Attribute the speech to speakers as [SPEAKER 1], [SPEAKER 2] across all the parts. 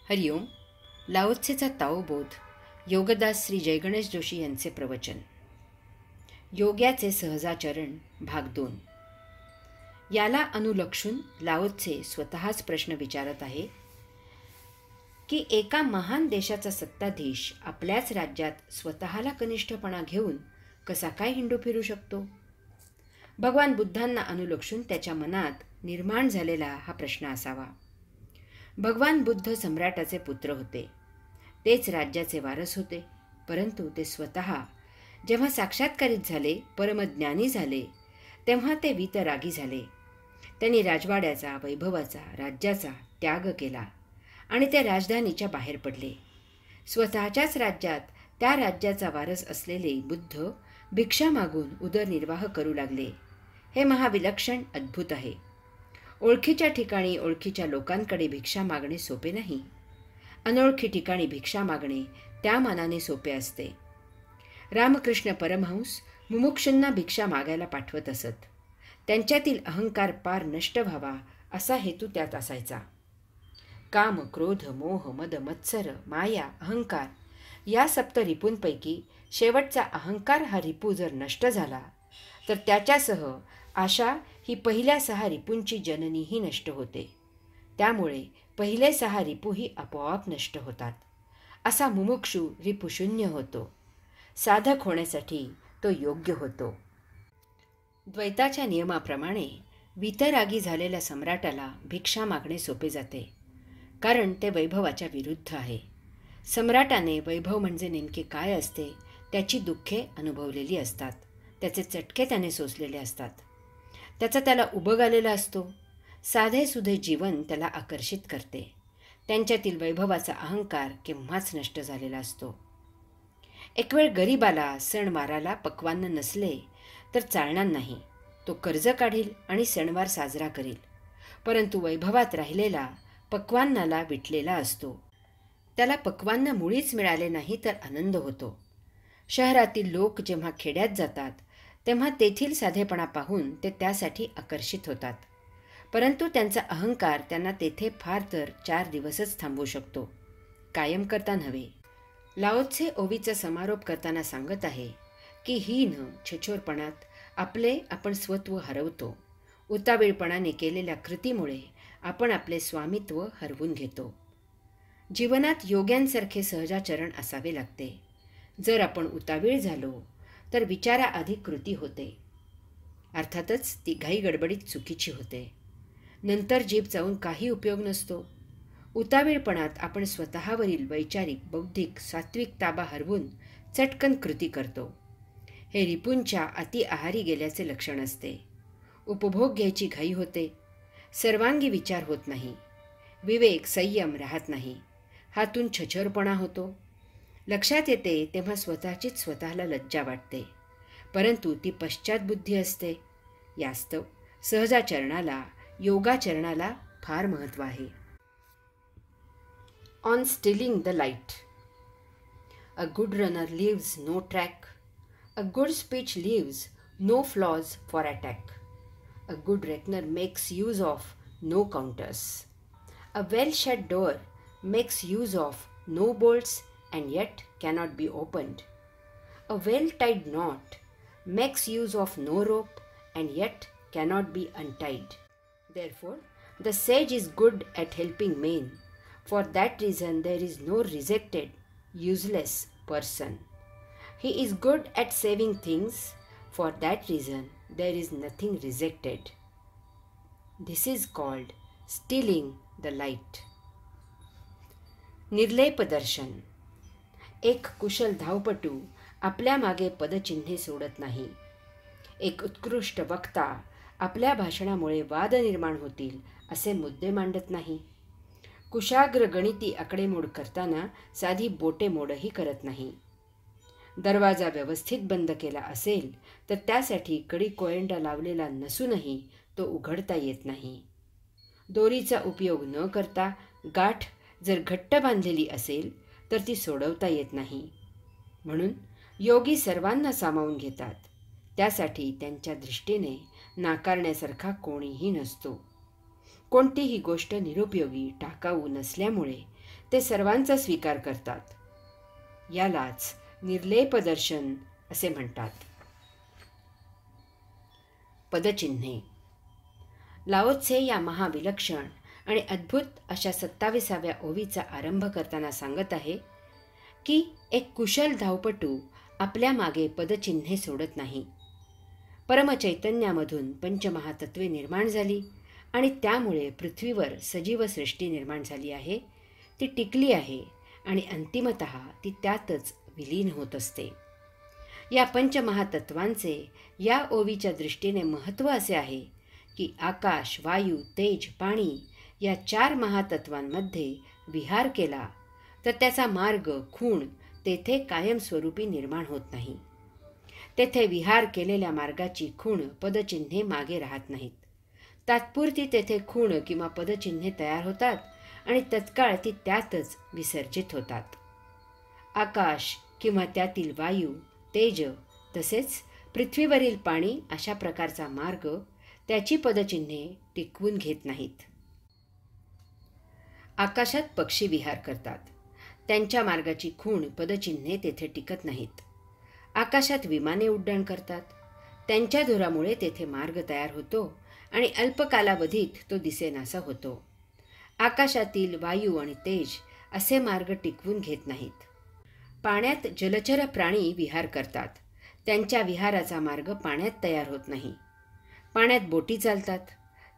[SPEAKER 1] हरिओम. लाओत्सेचा ताओबोध. योगदास श्री जयगणेश जोशी यांचे प्रवचन. योग्याचे सहजाचरण भाग 2. याला अनुलक्षून लाओत्से स्वतःच प्रश्न विचारत आहे की एका महान देशाचा सत्ताधीश आपल्याच राज्यात स्वतःला कनिष्ठपणा घेऊन कसा काय हिंडू फिरू शकतो. भगवान बुद्धांना अनुलक्षून त्याच्या मनात निर्माण झालेला हा प्रश्न असावा. भगवान बुद्ध सम्राटाचे पुत्र होते. तेच राज्याचे वारस होते. परंतु ते स्वतः जेव्हा साक्षात्कारित झाले, परमज्ञानी झाले, तेव्हा ते वीतरागी झाले. त्यांनी राजवाड्याचा, वैभवाचा, राज्याचा त्याग केला आणि ते राजधानीच्या बाहेर पडले. स्वतःच्याच राज्यात त्या राज्याचा वारस असलेले बुद्ध भिक्षा मागून उदरनिर्वाह करू लागले. हे महाविलक्षण अद्भुत आहे. ओळखीच्या ठिकाणी ओळखीच्या लोकांकडे भिक्षा मागणे सोपे नाही. अनोळखी ठिकाणी भिक्षा मागणे त्या मानाने सोपे असते. रामकृष्ण परमहंस मुमुक्षूंना भिक्षा मागायला पाठवत असत. त्यांच्यातील अहंकार पार नष्ट व्हावा असा हेतू त्यात असायचा. काम, क्रोध, मोह, मद, मत्सर, माया, अहंकार या सप्त रिपूंपैकी शेवटचा अहंकार हा रिपू जर नष्ट झाला तर त्याच्यासह आशा ही पहिल्या 6 रिपूंची जननीही नष्ट होते. त्यामुळे पहिले 6 रिपूही आपोआप नष्ट होतात. असा मुमुक्षू रिपुशून्य होतो. साधक होण्यासाठी तो योग्य होतो. द्वैताच्या नियमाप्रमाणे वीतरागी झालेल्या सम्राटाला भिक्षा मागणे सोपे जाते, कारण ते वैभवाच्या विरुद्ध आहे. सम्राटाने वैभव म्हणजे नेमके काय असते त्याची दुःखे अनुभवलेली असतात. त्याचे चटके त्याने सोसलेले असतात. त्याचा त्याला उबग आलेला असतो. साधेसुधे जीवन त्याला आकर्षित करते. त्यांच्यातील वैभवाचा अहंकार केव्हाच नष्ट झालेला असतो. एक वेळ गरीबाला सणवाराला पक्वान्न नसले तर चालणार नाही. तो कर्ज काढील आणि सणवार साजरा करील. परंतु वैभवात राहिलेला पक्वान्नाला विटलेला असतो. त्याला पक्वान्न मुळीच मिळाले नाही तर आनंद होतो. शहरातील लोक जेव्हा खेड्यात जातात तेव्हा तेथील साधेपणा पाहून ते त्यासाठी आकर्षित होतात. परंतु त्यांचा अहंकार त्यांना तेथे फार तर 4 दिवसच थांबवू शकतो, कायम करता नव्हे. लाओत्से ओवीचा समारोप करताना सांगत आहे की हीन छछोरपणात आपण स्वत्व हरवतो. उतावीळपणाने केलेल्या कृतीमुळे आपण आपले स्वामित्व हरवून घेतो. जीवनात योग्यांसारखे सहजाचरण असावे लागते. जर आपण उतावीळ झालो तर विचाराआधी कृती होते. अर्थातच ती घाई गडबडीत चुकीची होते. नंतर जीभ चावून काही उपयोग नसतो. उतावीळपणात आपण स्वतःवरील वैचारिक, बौद्धिक, सात्विक ताबा हरवून चटकन कृती करतो. हे रिपूंच्या अति आहारी गेल्याचे लक्षण असते. उपभोग घ्यायची घाई होते. सर्वांगी विचार होत नाही. विवेक, संयम राहत नाही. हातून छछोरपणा होतो. लक्षात येते तेव्हा स्वतःचीच स्वतःला लज्जा वाटते. परंतु ती पश्चातबुद्धी असते. यास्तव सहजाचरणाला, योगाचरणाला फार महत्त्व आहे. On stealing the light. A good runner leaves no track. A good speech leaves no flaws for attack. A good reckoner makes use of no counters. A well shut door makes use of no bolts and yet cannot be opened. A well-tied knot makes use of no rope and yet cannot be untied. Therefore, the sage is good at helping men. For that reason, there is no rejected, useless person. He is good at saving things. For that reason, there is nothing rejected. This is called stealing the light. निर्लेप दर्शन. एक कुशल धावपटू आपल्या मागे पदचिन्हे सोडत नाही. एक उत्कृष्ट वक्ता आपल्या भाषणामुळे वाद निर्माण होतील असे मुद्दे मांडत नाही. कुशाग्र गणिती आकडेमोड करताना साधी बोटेमोडही करत नाही. दरवाजा व्यवस्थित बंद केला असेल तर त्यासाठी कडी कोयंडा लावलेला नसूनही तो उघडता येत नाही. दोरीचा उपयोग न करता गाठ जर घट्ट बांधलेली असेल तर ती सोडवता येत नाही. म्हणून योगी सर्वांना सामावून घेतात. त्यासाठी त्यांच्या दृष्टीने नाकारण्यासारखा कोणीही नसतो. कोणतीही गोष्ट निरुपयोगी, टाकाऊ नसल्यामुळे ते सर्वांचा स्वीकार करतात. यालाच निर्लेप दर्शन असे म्हणतात. पदचिन्हे. लाओत्से या महाविलक्षण आणि अद्भुत अशा 27व्या ओवीचा आरंभ करताना सांगत आहे की एक कुशल धावपटू आपल्या मागे पदचिन्हे सोडत नाही. परमचैतन्यामधून पंचमहातत्वे निर्माण झाली आणि त्यामुळे पृथ्वीवर सजीव सृष्टी निर्माण झाली आहे. ती टिकली आहे आणि अंतिमतः ती त्यातच विलीन होत असते. या पंचमहातत्वांचे या ओवीच्या दृष्टीने महत्त्व असे आहे की आकाश, वायू, तेज, पाणी या 4 महातत्वांमध्ये विहार केला तर त्याचा मार्ग, खूण तेथे कायमस्वरूपी निर्माण होत नाही. तेथे विहार केलेल्या मार्गाची खूण, पदचिन्हे मागे राहत नाहीत. तात्पुरती तेथे खूण किंवा पदचिन्हे तयार होतात आणि तत्काळ ती त्यातच विसर्जित होतात. आकाश किंवा त्यातील वायू, तेज तसेच पृथ्वीवरील पाणी अशा प्रकारचा मार्ग त्याची पदचिन्हे टिकवून घेत नाहीत. आकाशात पक्षी विहार करतात. त्यांच्या मार्गाची खूण, पदचिन्हे तेथे टिकत नाहीत. आकाशात विमाने उड्डाण करतात. त्यांच्या धुरामुळे तेथे मार्ग तयार होतो आणि अल्प कालावधीत तो दिसेनासा होतो. आकाशातील वायू आणि तेज असे मार्ग टिकवून घेत नाहीत. पाण्यात जलचर प्राणी विहार करतात. त्यांच्या विहाराचा मार्ग पाण्यात तयार होत नाही. पाण्यात बोटी चालतात.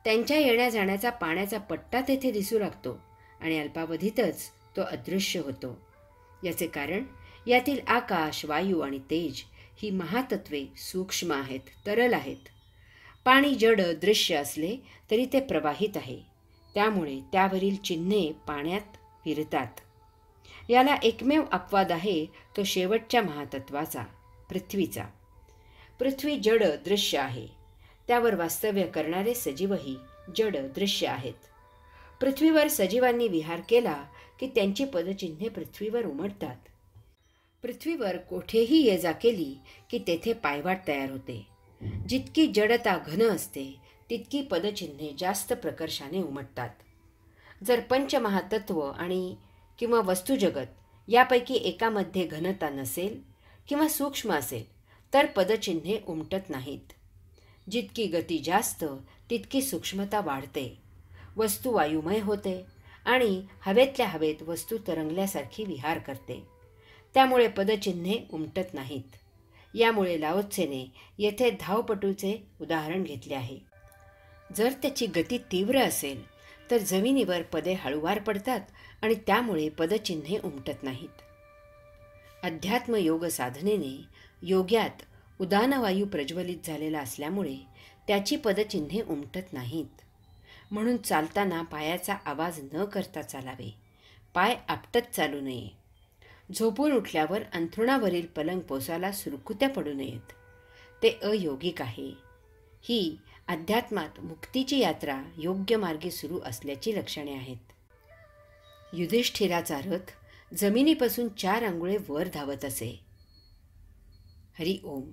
[SPEAKER 1] त्यांच्या येण्या जाण्याचा पाण्याचा पट्टा तेथे दिसू लागतो आणि अल्पावधीतच तो अदृश्य होतो. याचे कारण यातील आकाश, वायू आणि तेज ही महातत्वे सूक्ष्म आहेत, तरल आहेत. पाणी जड, दृश्य असले तरी ते प्रवाहित आहे. त्यामुळे त्यावरील चिन्हे पाण्यात विरतात. याला एकमेव अपवाद आहे तो शेवटच्या महातत्वाचा, पृथ्वीचा. पृथ्वी जड, दृश्य आहे. त्यावर वास्तव्य करणारे सजीवही जड, दृश्य आहेत. पृथ्वीवर सजीवांनी विहार केला की त्यांची पदचिन्हे पृथ्वीवर उमटतात. पृथ्वीवर कोठेही ये जा केली की तेथे पायवाट तयार होते. जितकी जडता घन असते तितकी पदचिन्हे जास्त प्रकर्षाने उमटतात. जर पंचमहातत्व आणि किंवा वस्तुजगत यापैकी एकामध्ये घनता नसेल किंवा सूक्ष्म असेल तर पदचिन्हे उमटत नाहीत. जितकी गती जास्त तितकी सूक्ष्मता वाढते. वस्तू वायुमय होते आणि हवेतल्या हवेत वस्तू तरंगल्यासारखी विहार करते. त्यामुळे पदचिन्हे उमटत नाहीत. यामुळे लाओत्सेने येथे धावपटूचे उदाहरण घेतले आहे. जर त्याची गती तीव्र असेल तर जमिनीवर पदे हळूवार पडतात आणि त्यामुळे पदचिन्हे उमटत नाहीत. अध्यात्म योग साधनेने योग्यात उदानवायू प्रज्वलित झालेला असल्यामुळे त्याची पदचिन्हे उमटत नाहीत. म्हणून चालताना पायाचा आवाज न करता चालावे. पाय आपटत चालू नये. झोपून उठल्यावर अंथरुणावरील पलंग पोसाला सुरकुत्या पडू नयेत. ते अयोगिक आहे. ही अध्यात्मात मुक्तीची यात्रा योग्य मार्गे सुरू असल्याची लक्षणे आहेत. युधिष्ठिराचा रथ जमिनीपासून 4 अंगुळे वर धावत असे. हरी ओम.